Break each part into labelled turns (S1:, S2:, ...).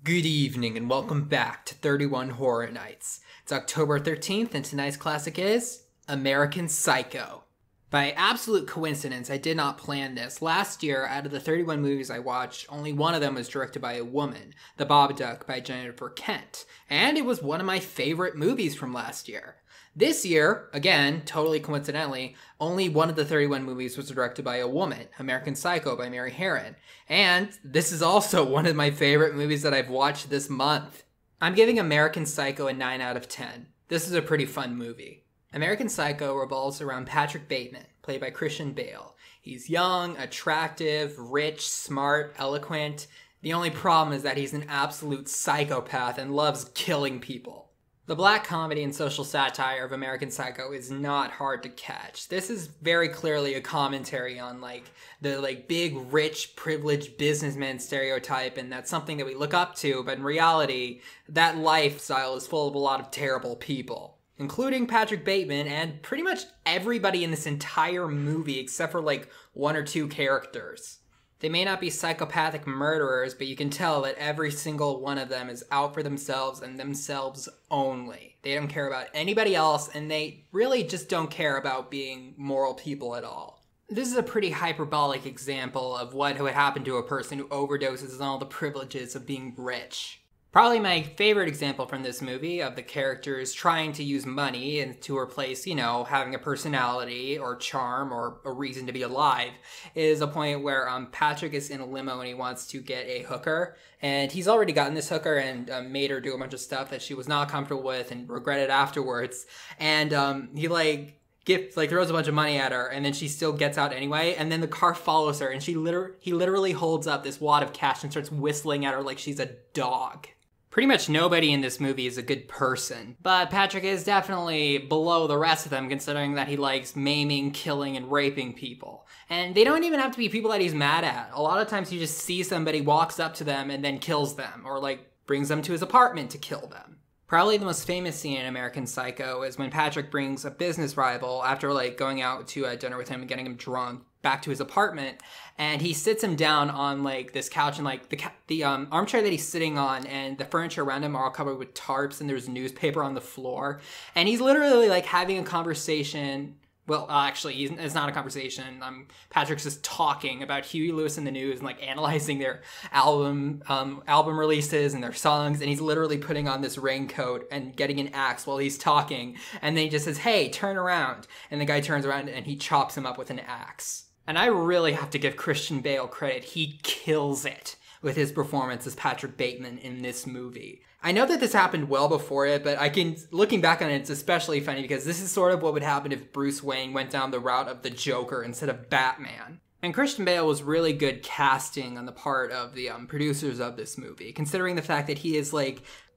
S1: Good evening and welcome back to 31 Horror Nights. It's October 13th and tonight's classic is American Psycho. By absolute coincidence, I did not plan this. Last year, out of the 31 movies I watched, only one of them was directed by a woman, The Babadook by Jennifer Kent, and it was one of my favorite movies from last year. This year, again, totally coincidentally, only one of the 31 movies was directed by a woman, American Psycho by Mary Harron. And this is also one of my favorite movies that I've watched this month. I'm giving American Psycho a 9 out of 10. This is a pretty fun movie. American Psycho revolves around Patrick Bateman, played by Christian Bale. He's young, attractive, rich, smart, eloquent. The only problem is that he's an absolute psychopath and loves killing people. The black comedy and social satire of American Psycho is not hard to catch. This is very clearly a commentary on the big, rich, privileged businessman stereotype, and that's something that we look up to, but in reality, that lifestyle is full of a lot of terrible people, including Patrick Bateman and pretty much everybody in this entire movie except for one or two characters. They may not be psychopathic murderers, but you can tell that every single one of them is out for themselves and themselves only. They don't care about anybody else, and they really just don't care about being moral people at all. This is a pretty hyperbolic example of what would happen to a person who overdoses on all the privileges of being rich. Probably my favorite example from this movie of the characters trying to use money and to replace, having a personality or charm or a reason to be alive is a point where Patrick is in a limo and he wants to get a hooker. And he's already gotten this hooker and made her do a bunch of stuff that she was not comfortable with and regretted afterwards. And he throws a bunch of money at her, and then she still gets out anyway, and then the car follows her, and he literally holds up this wad of cash and starts whistling at her like she's a dog. Pretty much nobody in this movie is a good person, but Patrick is definitely below the rest of them considering that he likes maiming, killing, and raping people. And they don't even have to be people that he's mad at. A lot of times you just see somebody, walks up to them, and then kills them, or brings them to his apartment to kill them. Probably the most famous scene in American Psycho is when Patrick brings a business rival after going out to dinner with him and getting him drunk back to his apartment, and he sits him down on this couch, and the armchair that he's sitting on and the furniture around him are all covered with tarps, and there's newspaper on the floor, and he's literally having a conversation. Well, actually, it's not a conversation. Patrick's just talking about Huey Lewis and the News and analyzing their album releases and their songs. And he's literally putting on this raincoat and getting an axe while he's talking. And then he just says, "Hey, turn around." And the guy turns around and he chops him up with an axe. And I really have to give Christian Bale credit. He kills it with his performance as Patrick Bateman in this movie. I know that this happened well before it, but looking back on it, it's especially funny because this is sort of what would happen if Bruce Wayne went down the route of the Joker instead of Batman. And Christian Bale was really good casting on the part of the producers of this movie, considering the fact that he is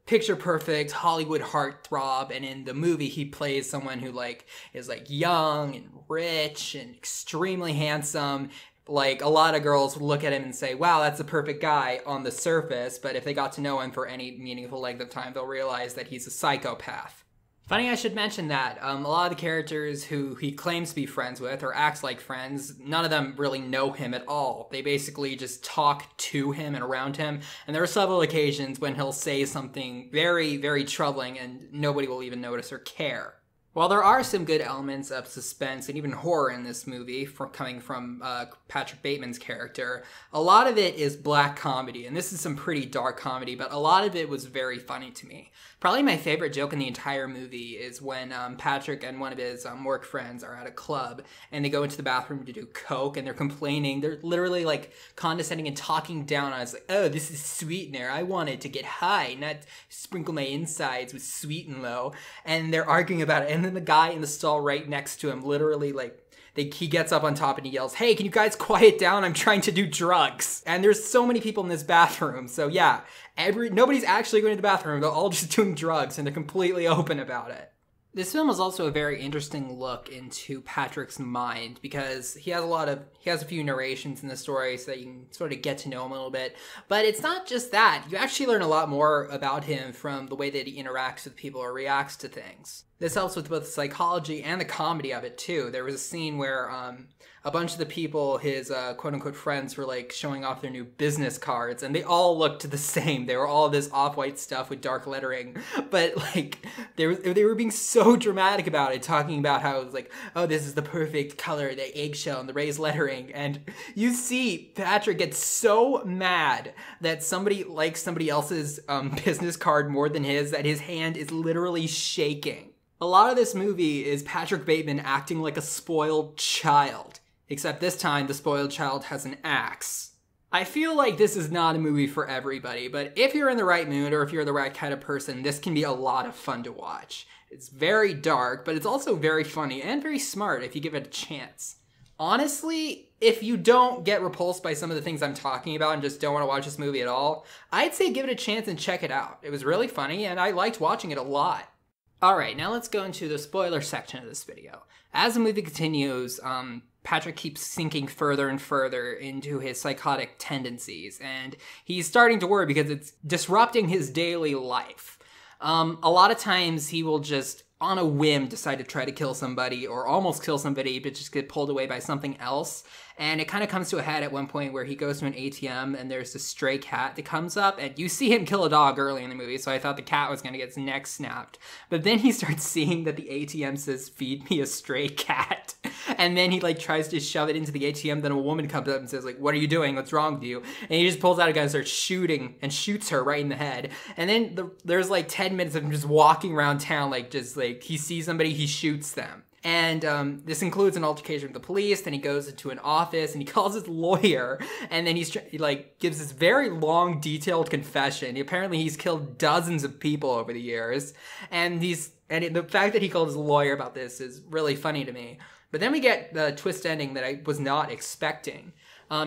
S1: picture perfect Hollywood heartthrob, and in the movie he plays someone who is young and rich and extremely handsome. A lot of girls look at him and say, wow, that's the perfect guy on the surface, but if they got to know him for any meaningful length of time, they'll realize that he's a psychopath. Funny I should mention that a lot of the characters who he claims to be friends with or acts like friends, none of them really know him at all. They basically just talk to him and around him, and there are several occasions when he'll say something very, very troubling and nobody will even notice or care. While there are some good elements of suspense and even horror in this movie coming from Patrick Bateman's character, a lot of it is black comedy, and this is some pretty dark comedy, but a lot of it was very funny to me. Probably my favorite joke in the entire movie is when Patrick and one of his work friends are at a club, and they go into the bathroom to do coke, and they're complaining. They're literally condescending and talking down on us, oh, this is sweetener. I wanted to get high, not sprinkle my insides with sweet and low. And they're arguing about it, and then the guy in the stall right next to him literally he gets up on top and he yells, "Hey, can you guys quiet down? I'm trying to do drugs." And there's so many people in this bathroom. So yeah, nobody's actually going to the bathroom. They're all just doing drugs and they're completely open about it. This film is also a very interesting look into Patrick's mind because he has a few narrations in the story so that you can sort of get to know him a little bit. But it's not just that. You actually learn a lot more about him from the way that he interacts with people or reacts to things. This helps with both the psychology and the comedy of it too. There was a scene where a bunch of the people, his quote-unquote friends, were like showing off their new business cards, and they all looked the same. They were all this off-white stuff with dark lettering, but like they were being so dramatic about it, talking about how it was like, oh, this is the perfect color, the eggshell and the raised lettering. And you see Patrick gets so mad that somebody likes somebody else's business card more than his, that his hand is literally shaking. A lot of this movie is Patrick Bateman acting like a spoiled child. Except this time, the spoiled child has an axe. I feel like this is not a movie for everybody, but if you're in the right mood or if you're the right kind of person, this can be a lot of fun to watch. It's very dark, but it's also very funny and very smart if you give it a chance. Honestly, if you don't get repulsed by some of the things I'm talking about and just don't want to watch this movie at all, I'd say give it a chance and check it out. It was really funny and I liked watching it a lot. Alright, now let's go into the spoiler section of this video. As the movie continues, Patrick keeps sinking further and further into his psychotic tendencies, and he's starting to worry because it's disrupting his daily life. A lot of times he will just, on a whim, decide to try to kill somebody or almost kill somebody, but just get pulled away by something else. And it kind of comes to a head at one point where he goes to an ATM and there's a stray cat that comes up, and you see him kill a dog early in the movie, so I thought the cat was going to get its neck snapped. But then he starts seeing that the ATM says, "Feed me a stray cat." And then he like tries to shove it into the ATM, then a woman comes up and says like, "What are you doing? What's wrong with you?" And he just pulls out a gun and starts shooting and shoots her right in the head. And then there's like 10 minutes of him just walking around town, like just like he sees somebody, he shoots them. And this includes an altercation with the police. Then he goes into an office and he calls his lawyer, and then he like gives this very long, detailed confession. Apparently, he's killed dozens of people over the years, and the fact that he called his lawyer about this is really funny to me. But then we get the twist ending that I was not expecting.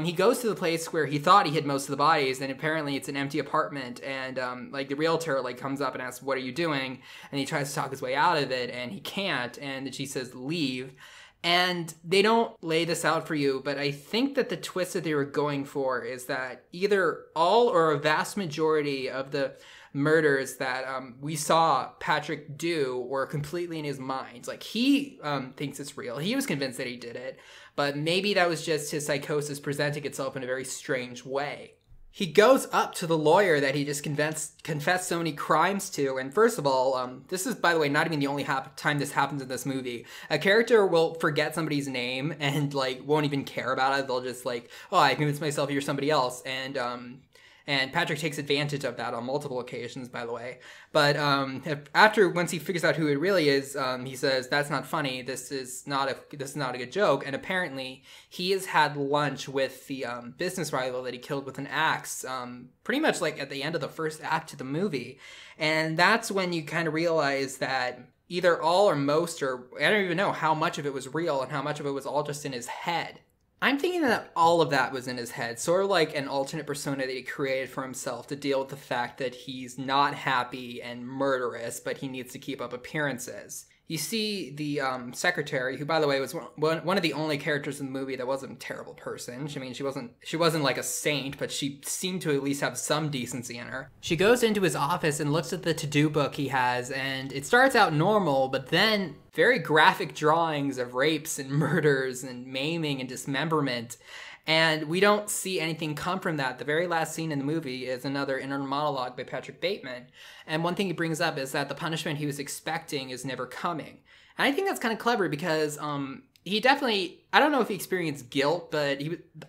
S1: He goes to the place where he thought he hid most of the bodies, and apparently it's an empty apartment, and like the realtor like comes up and asks, "What are you doing?" And he tries to talk his way out of it, and he can't, and she says, "Leave." And they don't lay this out for you, but I think that the twist that they were going for is that either all or a vast majority of the murders that we saw Patrick do were completely in his mind. Like, he thinks it's real. He was convinced that he did it, but maybe that was just his psychosis presenting itself in a very strange way. He goes up to the lawyer that he just confessed so many crimes to, and first of all, this is, by the way, not even the only time this happens in this movie. A character will forget somebody's name and, like, won't even care about it. They'll just, like, "Oh, I convinced myself you're somebody else," and Patrick takes advantage of that on multiple occasions, by the way. But once he figures out who it really is, he says, "That's not funny. This is not a good joke." And apparently, he has had lunch with the business rival that he killed with an axe, pretty much like at the end of the first act of the movie. And that's when you kind of realize that either all or most, or I don't even know how much of it was real and how much of it was all just in his head. I'm thinking that all of that was in his head, sort of like an alternate persona that he created for himself to deal with the fact that he's not happy and murderous, but he needs to keep up appearances. You see the secretary, who, by the way, was one of the only characters in the movie that wasn't a terrible person. I mean, she wasn't like a saint, but she seemed to at least have some decency in her. She goes into his office and looks at the to-do book he has, and it starts out normal, but then very graphic drawings of rapes and murders and maiming and dismemberment. And we don't see anything come from that. The very last scene in the movie is another inner monologue by Patrick Bateman. And one thing he brings up is that the punishment he was expecting is never coming. And I think that's kind of clever because he definitely, I don't know if he experienced guilt, but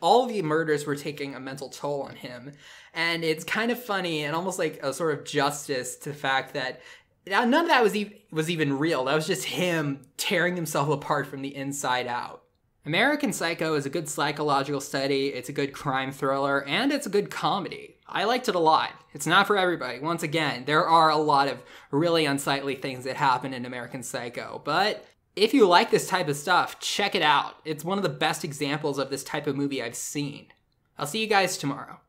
S1: all the murders were taking a mental toll on him. And it's kind of funny and almost like a sort of justice to the fact that none of that was even real. That was just him tearing himself apart from the inside out. American Psycho is a good psychological study, it's a good crime thriller, and it's a good comedy. I liked it a lot. It's not for everybody. Once again, there are a lot of really unsightly things that happen in American Psycho, but if you like this type of stuff, check it out. It's one of the best examples of this type of movie I've seen. I'll see you guys tomorrow.